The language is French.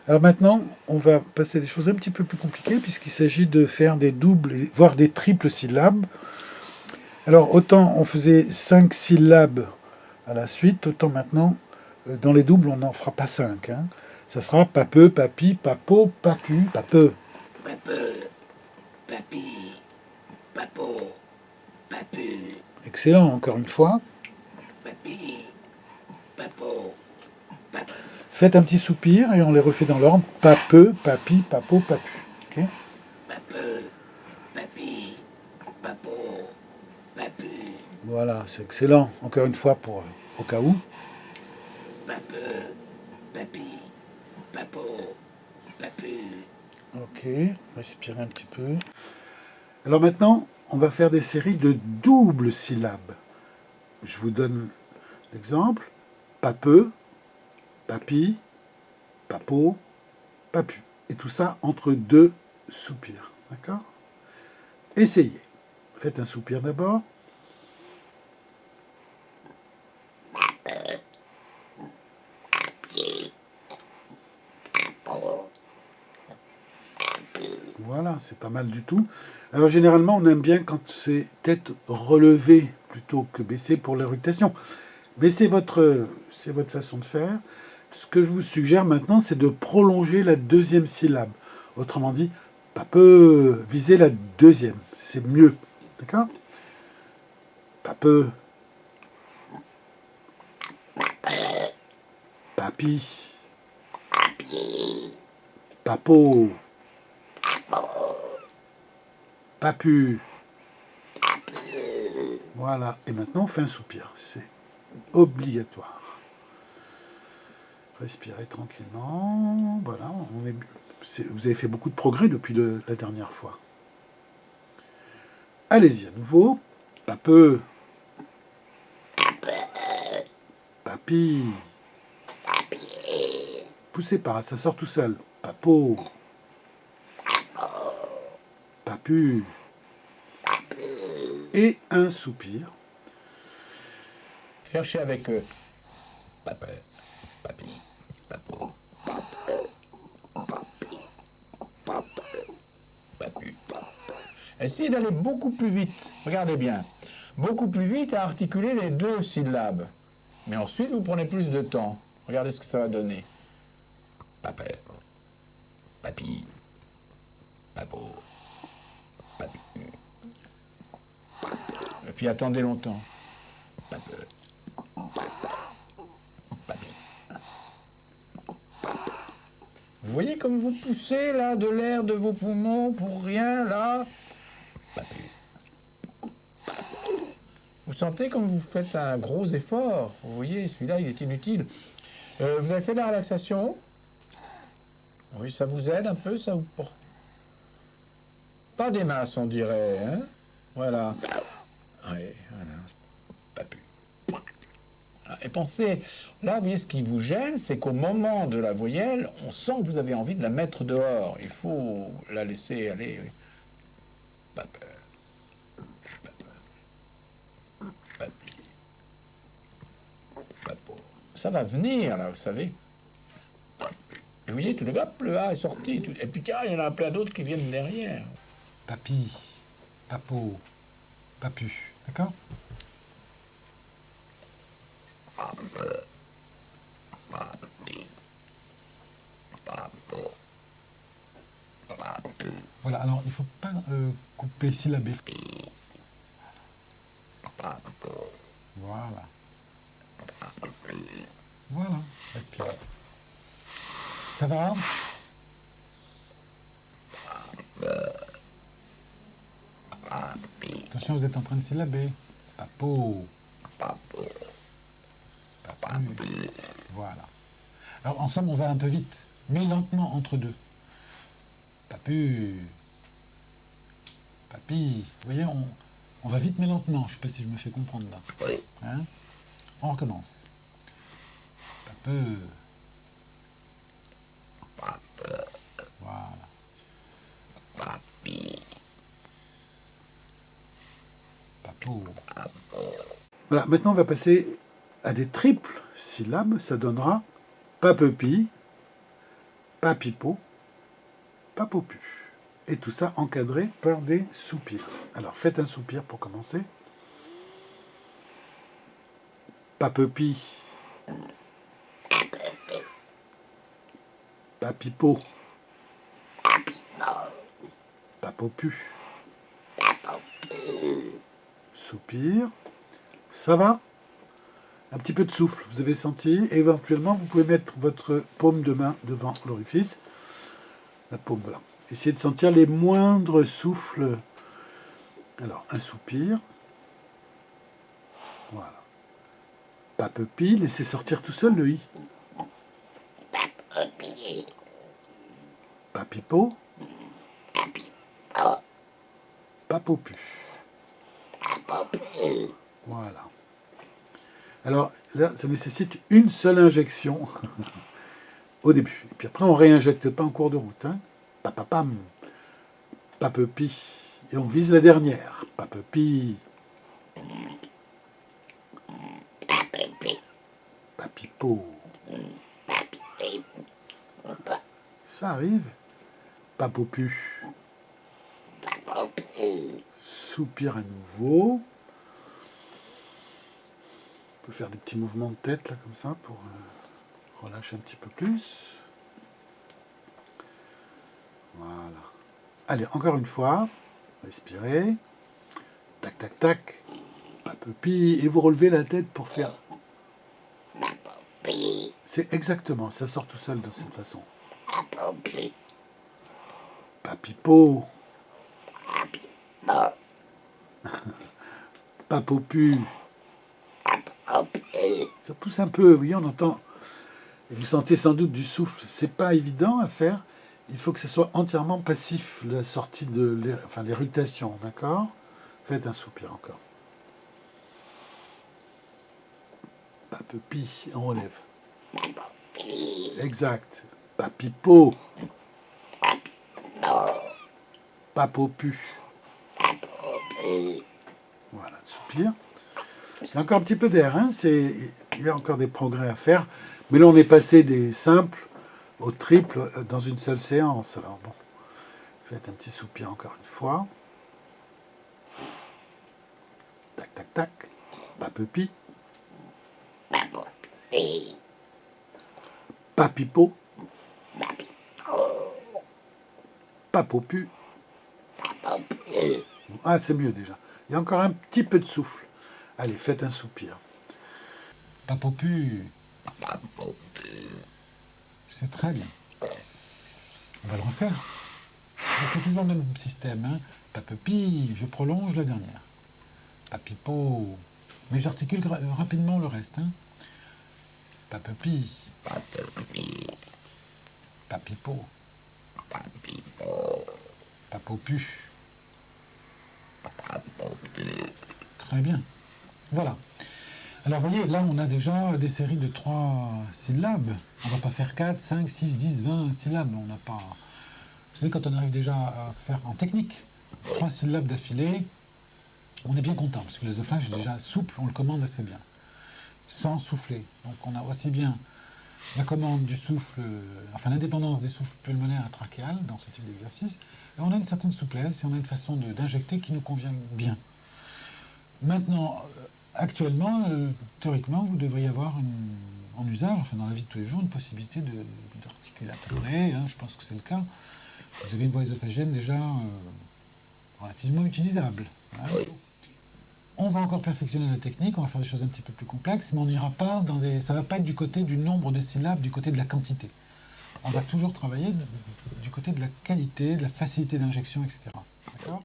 Alors maintenant, on va passer à des choses un petit peu plus compliquées puisqu'il s'agit de faire des doubles, voire des triples syllabes. Alors autant on faisait 5 syllabes à la suite, autant maintenant, dans les doubles, on n'en fera pas 5. Hein. Ça sera papeux, papi, papo, papu, papeux. Papeux, papi, papo, papu, Excellent, encore une fois. papi, papo, papu, Faites un petit soupir et on les refait dans l'ordre. Papeux, papi, papo, papu. Ok. papeux, papi, papo, papu, Voilà, c'est excellent. Encore une fois, pour au cas où. papeux, papi, papo, papu. Ok, respirez un petit peu. Alors maintenant, on va faire des séries de doubles syllabes. Je vous donne l'exemple. Papeux, papi, papo, papu. Et tout ça entre deux soupirs. D'accord? Essayez. Faites un soupir d'abord. Voilà, c'est pas mal du tout. Alors généralement, on aime bien quand c'est tête relevée plutôt que baissée pour l'éructation. Mais c'est votre façon de faire. Ce que je vous suggère maintenant, c'est de prolonger la deuxième syllabe. Autrement dit, pas peu viser la deuxième. C'est mieux. D'accord? Pas peu. Papi. Papo. Papu. Voilà. Et maintenant, on fait un soupir. C'est obligatoire. Respirez tranquillement. Voilà. Vous avez fait beaucoup de progrès depuis la dernière fois. Allez-y à nouveau. Papeux. Papi. Poussez pas, ça sort tout seul. Papo. Papu. Et un soupir. Cherchez avec papa, papi, papo, papu. Essayez d'aller beaucoup plus vite. Regardez bien. Beaucoup plus vite à articuler les deux syllabes. Mais ensuite, vous prenez plus de temps. Regardez ce que ça va donner. Papa, papi, papo, papi. Et puis attendez longtemps. Papa, papi. Vous voyez comme vous poussez là de l'air de vos poumons pour rien là. Papi. Vous sentez comme vous faites un gros effort. Vous voyez, celui-là, il est inutile. Vous avez fait de la relaxation? Oui, ça vous aide un peu, ça ou pas? Pas des masses, on dirait, hein? Voilà. Oui, voilà. Pas pu. Et pensez, là, vous voyez, ce qui vous gêne, c'est qu'au moment de la voyelle, on sent que vous avez envie de la mettre dehors. Il faut la laisser aller. Oui. Pas peur. Pas peur. Pas pu. Pas pour. Ça va venir, là, vous savez. Et vous voyez, tout le hop, le A est sorti. Et puis, tiens, il y en a plein d'autres qui viennent derrière. Papi. Papo. Papu. D'accord? Voilà, alors il ne faut pas couper syllabé. Voilà. Voilà. Respirez. Ça va? Attention, vous êtes en train de syllaber. Papo. Papu. Voilà. Alors ensemble, on va un peu vite, mais lentement entre deux. Papu. Papi. Vous voyez, on va vite mais lentement. Je ne sais pas si je me fais comprendre là. Oui. Hein? On recommence. Papeux. Voilà. Papi, Papo. Voilà, maintenant on va passer à des triples syllabes. Ça donnera papepi, papipo, papopu. Et tout ça encadré par des soupirs. Alors faites un soupir pour commencer. Papepi, papipo, papopu, soupir. Ça va? Un petit peu de souffle, vous avez senti. Éventuellement, vous pouvez mettre votre paume de main devant l'orifice. La paume, voilà. Essayez de sentir les moindres souffles. Alors, un soupir. Voilà. Papepi, laissez sortir tout seul le i. Papopi. Papipo, Papipo. papopu. Papopi. Voilà. Alors là, ça nécessite une seule injection au début. Et puis après, on ne réinjecte pas en cours de route. Hein. Papapam, papepi. Et on vise la dernière. Papepi, Papopi. papipo. Papopi. Ça arrive. Papopu. Papopi. Soupir à nouveau. On peut faire des petits mouvements de tête là comme ça pour relâcher un petit peu plus. Voilà. Allez, encore une fois. Respirez. Tac, tac, tac. Papepi. Et vous relevez la tête pour faire... Papopi. C'est exactement, ça sort tout seul de cette façon. Papopi. Papipo. Papipo. Papopu. Papopi. Ça pousse un peu, vous voyez, on entend... Et vous sentez sans doute du souffle. C'est pas évident à faire. Il faut que ce soit entièrement passif, la sortie de l'éructation, d'accord? Faites un soupir encore. Papepi, on relève. Papopi. Exact. Papipo. Papipo. Papopu. Papopi. Voilà, soupir. Il y a encore un petit peu d'air, hein? Il y a encore des progrès à faire. Mais là, on est passé des simples au triple dans une seule séance. Alors bon, faites un petit soupir encore une fois. Tac, tac, tac. Papepi. Papopi. Papipo. Papipo. Papopu. Papopi. Ah, c'est mieux déjà. Il y a encore un petit peu de souffle. Allez, faites un soupir. Papopu. Papopi. C'est très bien. On va le refaire. C'est toujours le même système. Hein. Papepi, je prolonge la dernière. Papipo. Mais j'articule rapidement le reste. Hein. Papepi. Papopi. Papipo. Papipo. Papopu. Papopi. Très bien. Voilà. Alors, vous voyez, là, on a déjà des séries de 3 syllabes. On ne va pas faire 4, 5, 6, 10, 20 syllabes. On n'a pas... Vous savez, quand on arrive déjà à faire en technique 3 syllabes d'affilée, on est bien content, parce que l'œsophage est déjà souple, on le commande assez bien, sans souffler. Donc, on a aussi bien la commande du souffle, enfin l'indépendance des souffles pulmonaires et trachéales dans ce type d'exercice, et on a une certaine souplesse, et on a une façon d'injecter qui nous convient bien. Maintenant, actuellement, théoriquement, vous devriez avoir en usage, enfin dans la vie de tous les jours, une possibilité d'articuler à peu près, hein, je pense que c'est le cas. Vous avez une voie œsophagienne déjà relativement utilisable. Hein. On va encore perfectionner la technique, on va faire des choses un petit peu plus complexes, mais on n'ira pas dans des... Ça ne va pas être du côté du nombre de syllabes, du côté de la quantité. On va toujours travailler du côté de la qualité, de la facilité d'injection, etc.